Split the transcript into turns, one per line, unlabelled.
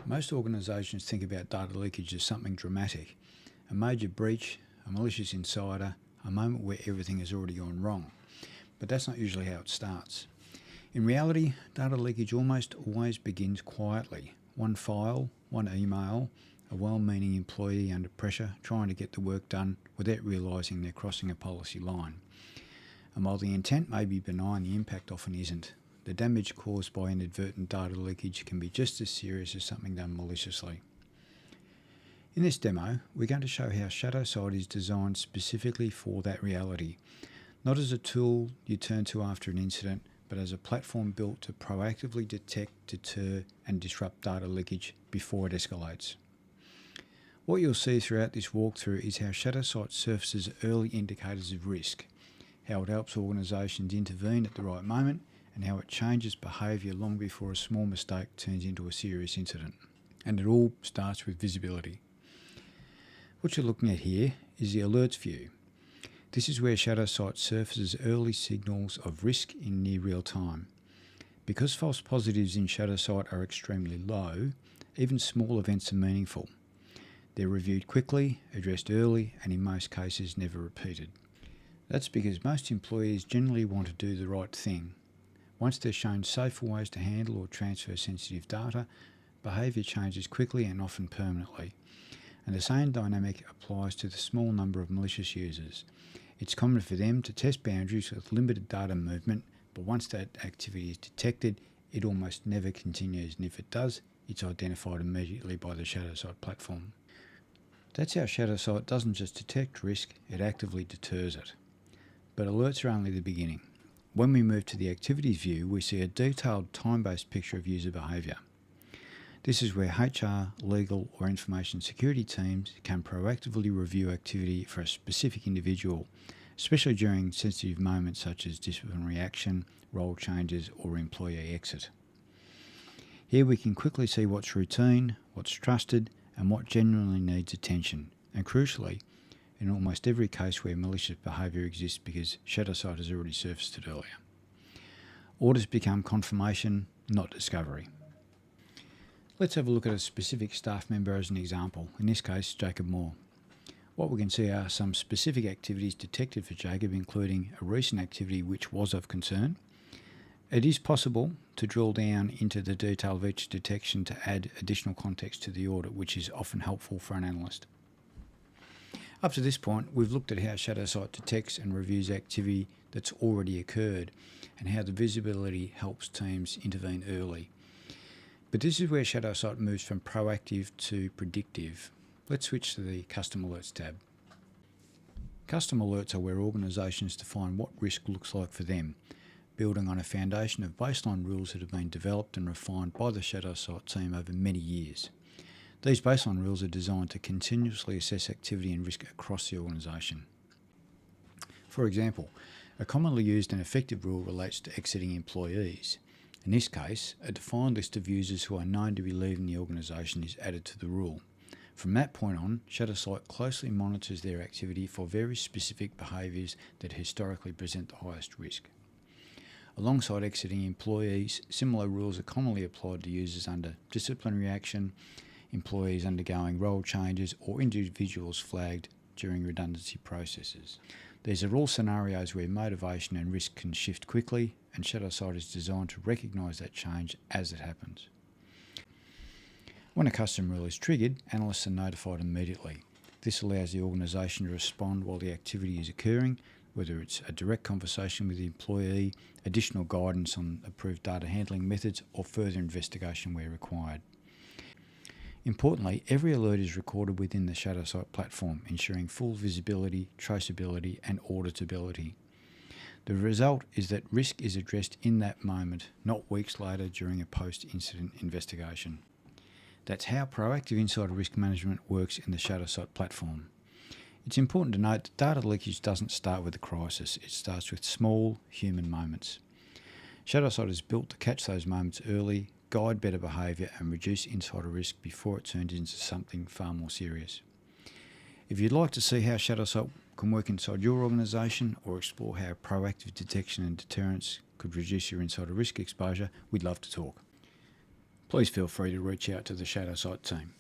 Most organisations think about data leakage as something dramatic, a major breach, a malicious insider, a moment where everything has already gone wrong. But that's not usually how it starts. In reality, data leakage almost always begins quietly. One file, one email, a well-meaning employee under pressure trying to get the work done without realising they're crossing a policy line. And while the intent may be benign, the impact often isn't. The damage caused by inadvertent data leakage can be just as serious as something done maliciously. In this demo, we're going to show how ShadowSight is designed specifically for that reality, not as a tool you turn to after an incident, but as a platform built to proactively detect, deter, and disrupt data leakage before it escalates. What you'll see throughout this walkthrough is how ShadowSight surfaces early indicators of risk, how it helps organisations intervene at the right moment, and how it changes behaviour long before a small mistake turns into a serious incident. And it all starts with visibility. What you're looking at here is the alerts view. This is where ShadowSight surfaces early signals of risk in near real time. Because false positives in ShadowSight are extremely low, even small events are meaningful. They're reviewed quickly, addressed early, and in most cases never repeated. That's because most employees generally want to do the right thing. Once they're shown safer ways to handle or transfer sensitive data, behaviour changes quickly and often permanently. And the same dynamic applies to the small number of malicious users. It's common for them to test boundaries with limited data movement, but once that activity is detected, it almost never continues, and if it does, it's identified immediately by the ShadowSight platform. That's how ShadowSight doesn't just detect risk, it actively deters it. But alerts are only the beginning. When we move to the activities view, we see a detailed time-based picture of user behaviour. This is where HR, legal or information security teams can proactively review activity for a specific individual, especially during sensitive moments such as disciplinary action, role changes or employee exit. Here we can quickly see what's routine, what's trusted and what genuinely needs attention, and crucially, in almost every case where malicious behaviour exists because ShadowSight has already surfaced it earlier. Orders become confirmation, not discovery. Let's have a look at a specific staff member as an example, in this case Jacob Moore. What we can see are some specific activities detected for Jacob, including a recent activity which was of concern. It is possible to drill down into the detail of each detection to add additional context to the audit, which is often helpful for an analyst. Up to this point, we've looked at how ShadowSight detects and reviews activity that's already occurred and how the visibility helps teams intervene early. But this is where ShadowSight moves from proactive to predictive. Let's switch to the Custom Alerts tab. Custom Alerts are where organisations define what risk looks like for them, building on a foundation of baseline rules that have been developed and refined by the ShadowSight team over many years. These baseline rules are designed to continuously assess activity and risk across the organisation. For example, a commonly used and effective rule relates to exiting employees. In this case, a defined list of users who are known to be leaving the organisation is added to the rule. From that point on, ShadowSight closely monitors their activity for very specific behaviours that historically present the highest risk. Alongside exiting employees, similar rules are commonly applied to users under disciplinary action, employees undergoing role changes, or individuals flagged during redundancy processes. These are all scenarios where motivation and risk can shift quickly, and ShadowSight is designed to recognise that change as it happens. When a custom rule is triggered, analysts are notified immediately. This allows the organisation to respond while the activity is occurring, whether it's a direct conversation with the employee, additional guidance on approved data handling methods, or further investigation where required. Importantly, every alert is recorded within the ShadowSight platform, ensuring full visibility, traceability, and auditability. The result is that risk is addressed in that moment, not weeks later during a post-incident investigation. That's how proactive insider risk management works in the ShadowSight platform. It's important to note that data leakage doesn't start with a crisis, it starts with small, human moments. ShadowSight is built to catch those moments early, guide better behaviour and reduce insider risk before it turns into something far more serious. If you'd like to see how ShadowSight can work inside your organisation or explore how proactive detection and deterrence could reduce your insider risk exposure, we'd love to talk. please feel free to reach out to the ShadowSight team.